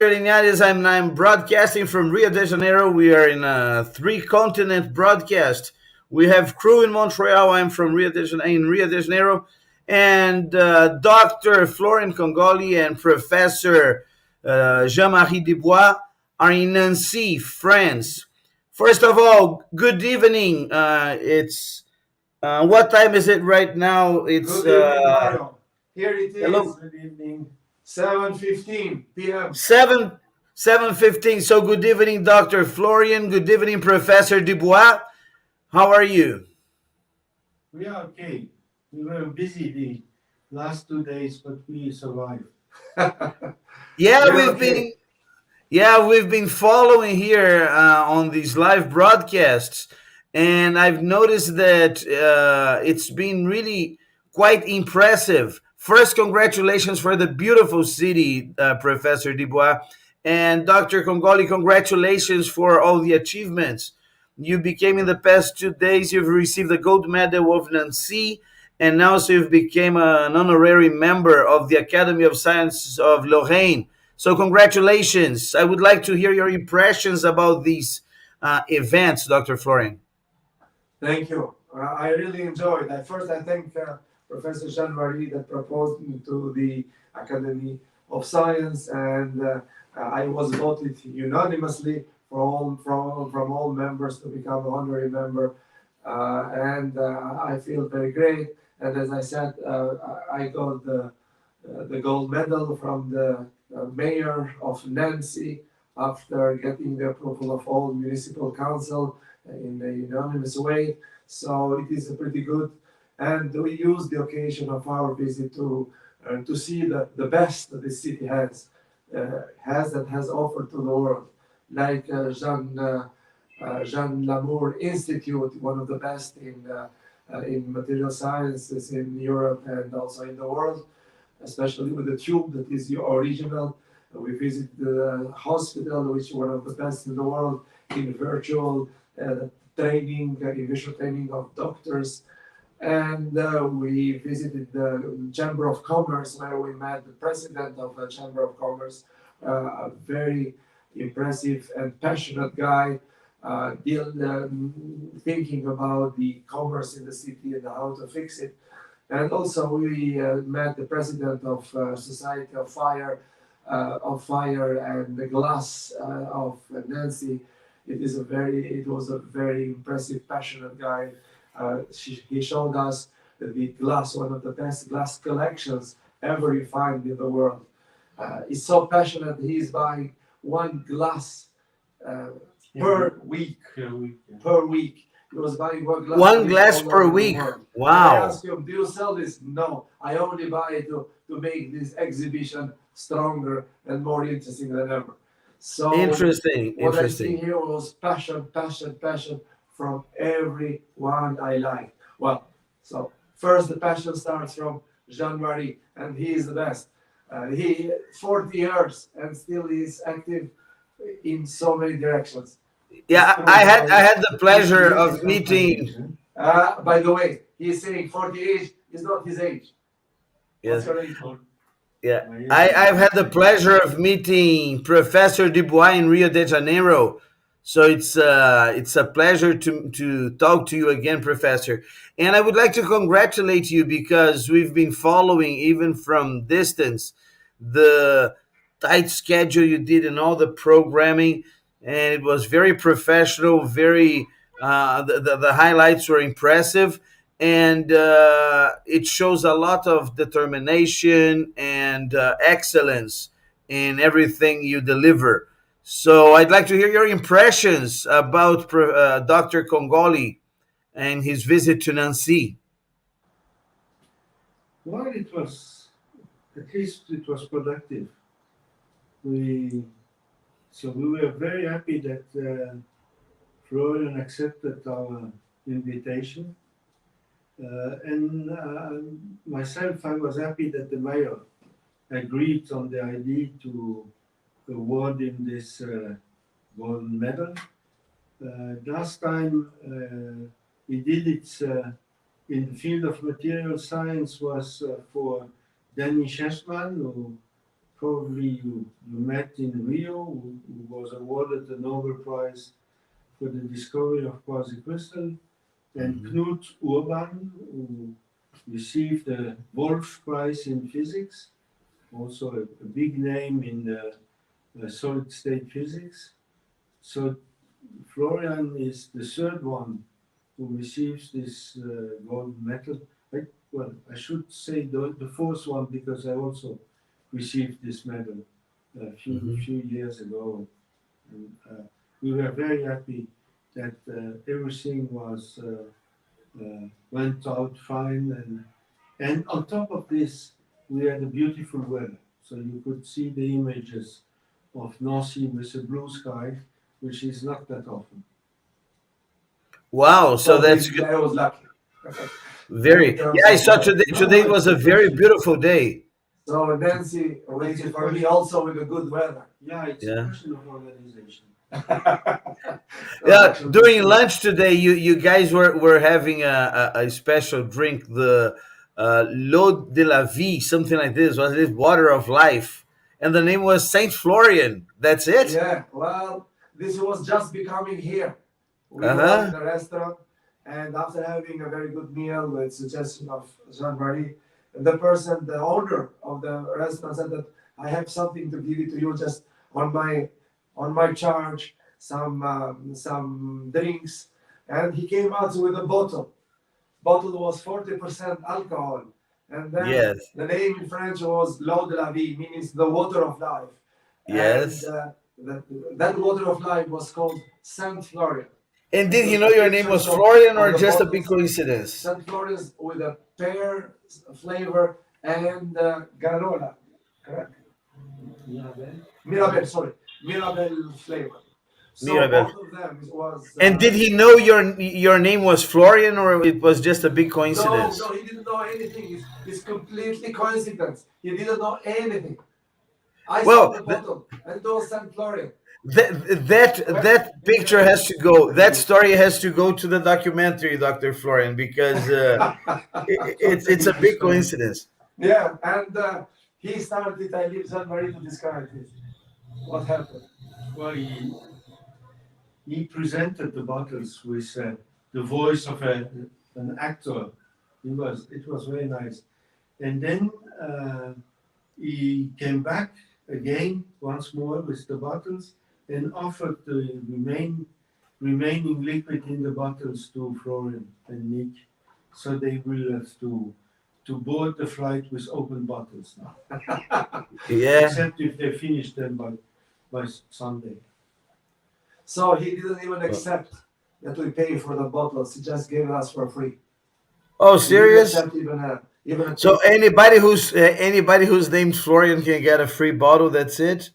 Ignatius. I'm broadcasting from Rio de Janeiro. We are in a three-continent broadcast. We have crew in Montreal. I'm from Rio de Janeiro, and Dr. Florian Kongoli and Professor Jean Marie Dubois are in Nancy, France. First of all, good evening. It's what time is it right now? It's Good evening, Mario. Here it is. hello. Good evening. 7:15 p.m. 7:15. So good evening, Dr. Florian. Good evening, Professor Dubois. How are you? We are okay. We were busy the last 2 days, but we survived. Yeah, We're we've okay. been yeah, we've been following here on these live broadcasts, and I've noticed that it's been really quite impressive. First, congratulations for the beautiful city, Professor Dubois, and Dr. Kongoli. Congratulations for all the achievements. You became in the past 2 days. You've received the gold medal of Nancy, and now so you've become an honorary member of the Academy of Sciences of Lorraine. So, congratulations. I would like to hear your impressions about these events, Dr. Florian. Thank you. I really enjoyed. At first, I thank Professor Jean Marie that proposed me to the Academy of Science, and I was voted unanimously from all members to become an honorary member, and I feel very great. And as I said, I got the gold medal from the mayor of Nancy after getting the approval of all municipal council in a unanimous way. So it is pretty good. And we use the occasion of our visit to see the best that the city has and has offered to the world, like Jean Lamour Institute, one of the best in material sciences in Europe and also in the world, especially with the tube that is the original. We visited the hospital, which is one of the best in the world in virtual training, in visual training of doctors. And we visited the Chamber of Commerce, where we met the president of the Chamber of Commerce, a very impressive and passionate guy, thinking about the commerce in the city and how to fix it. And also we met the president of Society of Fire and the Glass of Nancy. It was a very impressive, passionate guy. He showed us the glass, one of the best glass collections ever refined in the world. He's so passionate. He's buying one glass uh, per week. Per week. He was buying one glass per One week glass all per over the week. world. And I Wow. asked him, "Do you sell this?" No, I only buy it to make this exhibition stronger and more interesting than ever. So Interesting. what I see Interesting. here was passion, passion, passion from everyone I like. Well, so first the passion starts from Jean Marie, and he is the best. He 40 years and still is active in so many directions. This Yeah, proves I how had the 40 pleasure age of is not my age. meeting. By the way, he's saying 40 age is not his age. What's Yeah, your age? yeah. I've had the pleasure of meeting Professor Dubois in Rio de Janeiro. So it's a pleasure to talk to you again, Professor. And I would like to congratulate you because we've been following even from distance the tight schedule you did and all the programming, and it was very professional. Very the highlights were impressive, and it shows a lot of determination and excellence in everything you deliver. So I'd like to hear your impressions about Dr. Kongoli and his visit to Nancy. Well, at least it was productive. We So we were very happy that Florian accepted our invitation. And myself, I was happy that the mayor agreed on the idea to award him this gold medal. Last time he did it in the field of material science was for Danny Sheshman, who probably you met in Rio, who was awarded the Nobel Prize for the discovery of quasicrystal, and Mhm. Knut Urban, who received the Wolf Prize in physics, also a big name in solid state physics. So Florian is the third one who receives this gold medal. I should say the fourth one because I also received this medal a Mhm. few years ago, and we were very happy that everything was went out fine, and on top of this we had a beautiful weather, so you could see the images of North Sea with a blue sky, which is not that often. Wow, so So that's basically, I was lucky in very, terms yeah, I of saw weather. today. No, Today it's was a a very question. beautiful day. So Nancy waited for me also with a good weather. Yeah, it's a Yeah. question of organization. No, Yeah, actually, it's during true. lunch today, you guys were having a special drink, the L'eau de la vie, something like this. Was it water of life? And the name was Saint Florian. That's it. Yeah, well, this was just becoming here. We Uh were in huh. a restaurant, and after having a very good meal with suggestion of Jean Marie, the person, the owner of the restaurant, said that I have something to give it to you just on my charge, some drinks, and he came out with a bottle. Bottle was 40% alcohol, and then Yes. the name in French was L'eau de la vie, meaning the water of life, and Yes. that, that water of life was called Saint Florian. And And did he the know your name pictures was Florian of or the just a big bottles, coincidence? Saint Florian's with a pear flavor and granola, correct? Mirabel. Mirabelle, sorry, Mirabelle flavor. So Mirabel. both of them was And did he know your name was Florian or it was just a big no, coincidence? no, he didn't know anything. It's completely coincidence. He didn't know anything. I saw Well, the bottle and it was Saint Florian. Well, that picture has to go. That story has to go to the documentary, Dr. Florian, because it's a Totally big disconnected. coincidence. yeah, and he started. I leave Jean Marie to describe this. What happened? Well, he presented the bottles with the voice of an actor. It was very nice. And then he came back again once more with the bottles and offered the remaining liquid in the bottles to Florian and Nick, so they will have to board the flight with open bottles now, Yeah. except if they finish them by Sunday. So he didn't even Oh, accept that we pay for the bottles. He just gave us for free. oh, He didn't serious? accept even a So tip. anybody who's named Florian can get a free bottle. That's it.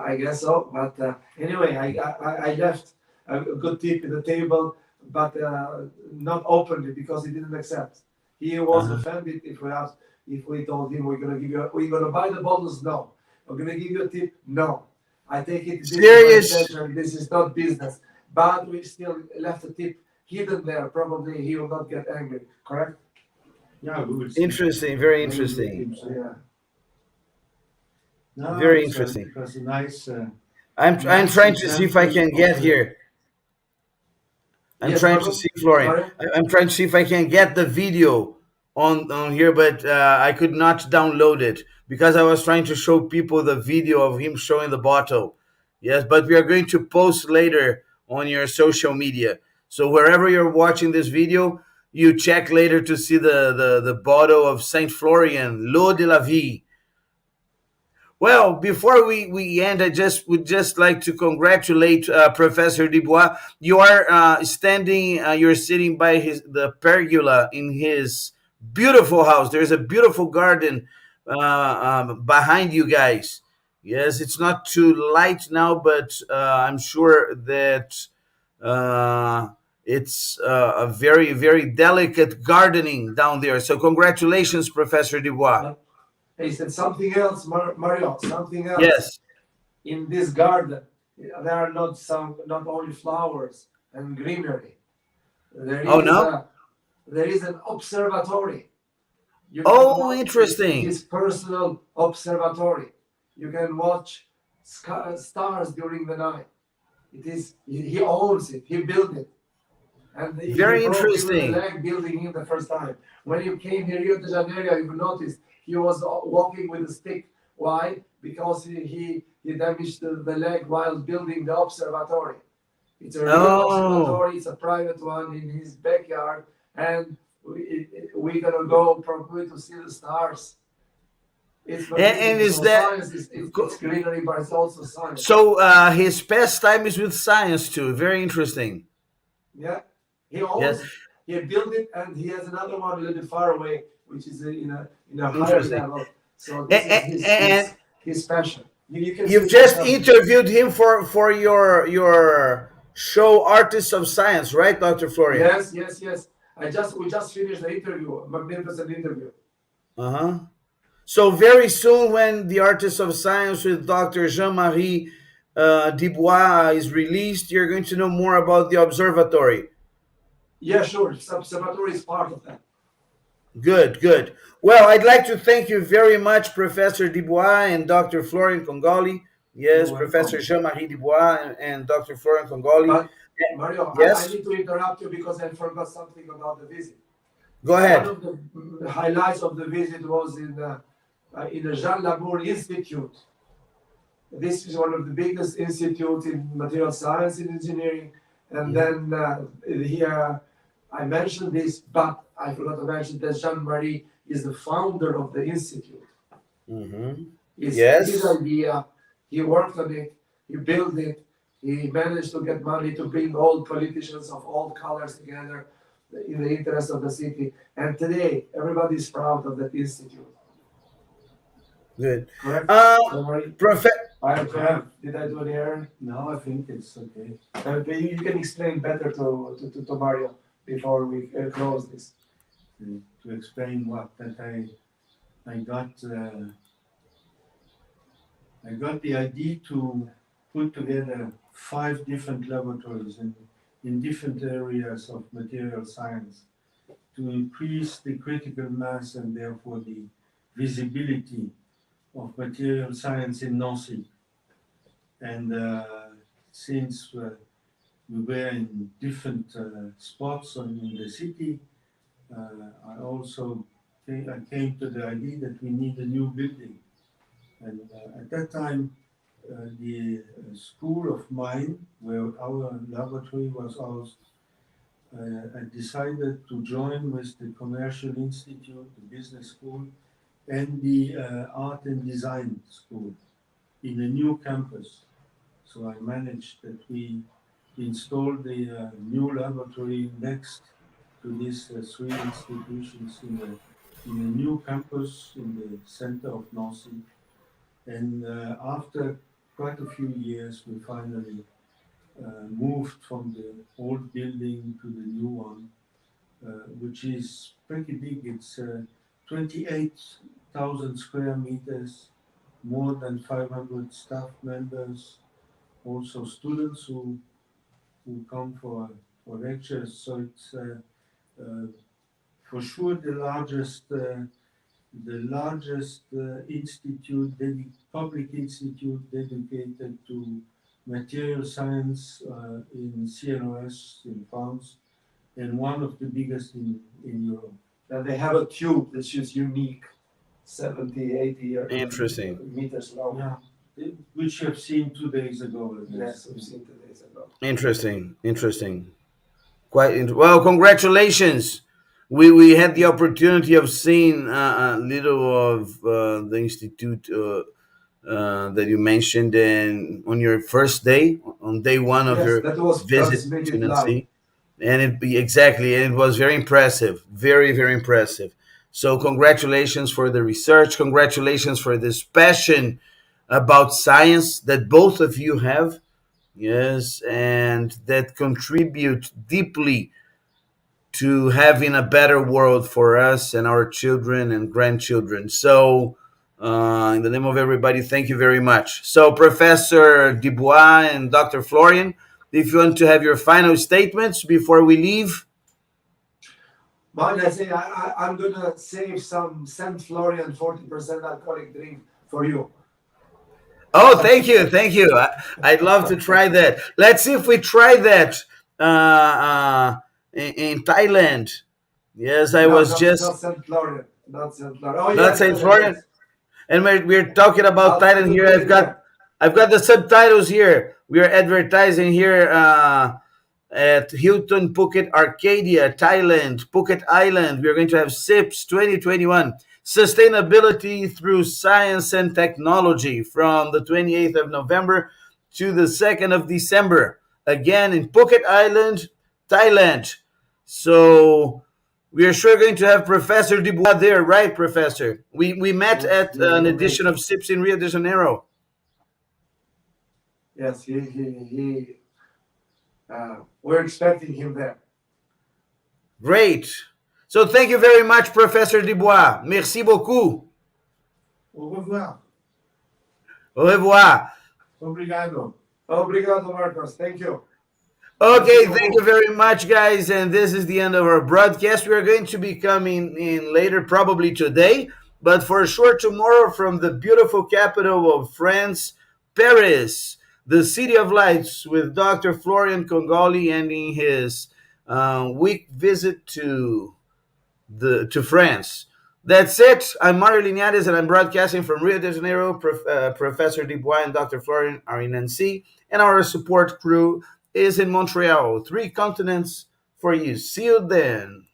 I guess so. But anyway, I left a good tip in the table, but not openly because he didn't accept. He was Uh-huh. offended if we told him we're gonna buy the bottles. No, we're gonna give you a tip. No, I take it. This is my Serious? pleasure. This is not business. But we still left a tip hidden there. Probably he will not get angry. Correct? Yeah, we will see. Interesting. Very We will let interesting. him say. Yeah. No, Very interesting. it was a nice, I'm nice trying to see if I example can of get here. I'm Yes, trying to pardon. see Florian. Sorry. I'm trying to see if I can get the video on here, but I could not download it because I was trying to show people the video of him showing the bottle. Yes, but we are going to post later on your social media. So wherever you're watching this video, you check later to see the bottle of Saint Florian, L'eau de la vie. Well, before we end, I just would just like to congratulate Professor Dubois. You are standing, you're sitting by the pergola in his beautiful house. There's a beautiful garden behind you guys. Yes, it's not too light now, but I'm sure that it's a very, very delicate gardening down there. So, congratulations, Professor Dubois. But he said something else, Mario. Something else. Yes. In this garden, there are not only flowers and greenery. There Oh, is no? a there is an observatory. You can Oh, walk in interesting. his personal observatory. You can watch stars during the night. It is he owns it. He built it, and he Very broke even the interesting. leg building it the first time. When you came here, Rio de Janeiro, you noticed he was walking with a stick. Why? Because he damaged the leg while building the observatory. It's a real Oh, observatory. It's a private one in his backyard, and we're gonna go probably to see the stars. It's and magnificent. is So that science is it's greenery, but it's also science. so? His pastime is with science too. Very interesting. Yeah, he Yes, owns. He built it, and he has another one a little bit far away, which is in a higher interesting. level. So this is his And his his passion. You can see you've it just yourself. interviewed him for your show, Artists of Science, right, Dr. Florian? Yes, yes, yes. We just finished the interview. A magnificent interview. Uh huh. So very soon, when the Artists of Science with Dr. Jean Marie Dubois is released, you're going to know more about the observatory. Yeah, sure. Observatory is part of that. Good, good. Well, I'd like to thank you very much, Professor Dubois and Dr. Florian Kongoli. You're Yes, Professor welcome. Jean Marie Dubois and Dr. Florian Kongoli. But Mario, I Yes, need to interrupt you because I forgot something about the visit. go One ahead. of the highlights of the visit was in the Jean Labour Institute. This is one of the biggest institutes in material science and engineering. And then here I mentioned this, but I forgot to mention that Jean Marie is the founder of the institute. Mm-hmm. It's his Yes, idea. He worked on it. He built it. He managed to get money to bring all politicians of all colors together in the interest of the city. And today, everybody is proud of that institute. good. Correct? Uh, Jean-Marie? Prof. I am correct. Did I do an error? Now I think it's okay. You can explain better to Mario before we close this. To explain what that I got I got the idea to put together 5 different laboratories in different areas of material science to increase the critical mass and therefore the visibility of material science in Nancy. And since we were in different spots in the city, I also I came to the idea that we need a new building. And at that time, the school of mine, where our laboratory was housed, I decided to join with the Commercial Institute, the business school, and the art and design school in a new campus. So I managed that we installed the new laboratory next to these 3 institutions in a new campus in the center of Nancy. And after quite a few years, we finally moved from the old building to the new one, which is pretty big. It's 28,000 square meters, more than 500 staff members, also students who come for lectures. So it's uh, for sure the largest public institute dedicated to material science in CNOS in France, and one of the biggest in Europe. And they have a tube that's just unique, 70, 80 Interesting. meters long. Yeah, which you have seen 2 days ago. Yes, we've seen 2 days ago. Interesting. Interesting. Well, congratulations. We had the opportunity of seeing a little of the institute that you mentioned on your first day, on day one of Yes, your that was visit to transmitted live. Nancy. And exactly, and it was very impressive, very, very impressive. So congratulations for the research. Congratulations for this passion about science that both of you have. Yes, and that contribute deeply to having a better world for us and our children and grandchildren. So, in the name of everybody, thank you very much. So, Professor Dubois and Dr. Florian, if you want to have your final statements before we leave. Mine, I say I'm gonna save some Saint Florian 40% alcoholic drink for you. Oh, thank you, thank you. I'd love to try that. Let's see if we try that in Thailand. Yes, I No, was not just St. Florian. Not St. Florian. Oh, not yes, Saint yes, Florian, yes. and we're talking about I'll Thailand put here. the link there. I've got the subtitles here. We are advertising here at Hilton Phuket Arcadia, Thailand, Phuket Island. We're going to have SIPS 2021, Sustainability Through Science and Technology, from the 28th of November to the 2nd of December. Again, in Phuket Island, Thailand. So we are sure going to have Professor Dubois there, right, Professor? We met Yes, at he will an be edition amazing. of SIPS in Rio de Janeiro. Yes, we're expecting him there. Great. So thank you very much, Professor Dubois. Merci beaucoup. Au revoir. Au revoir. Obrigado. Obrigado, Marcos. Thank you. Okay, Merci thank you beaucoup. very much, guys. And this is the end of our broadcast. We are going to be coming in later, probably today, but for sure tomorrow from the beautiful capital of France, Paris, the City of Lights, with Dr. Florian Kongoli ending his week visit to France. That's it. I'm Mario Linares, and I'm broadcasting from Rio de Janeiro. Professor Dubois and Dr. Florian are in NC, and our support crew is in Montreal. 3 continents for you. See you then.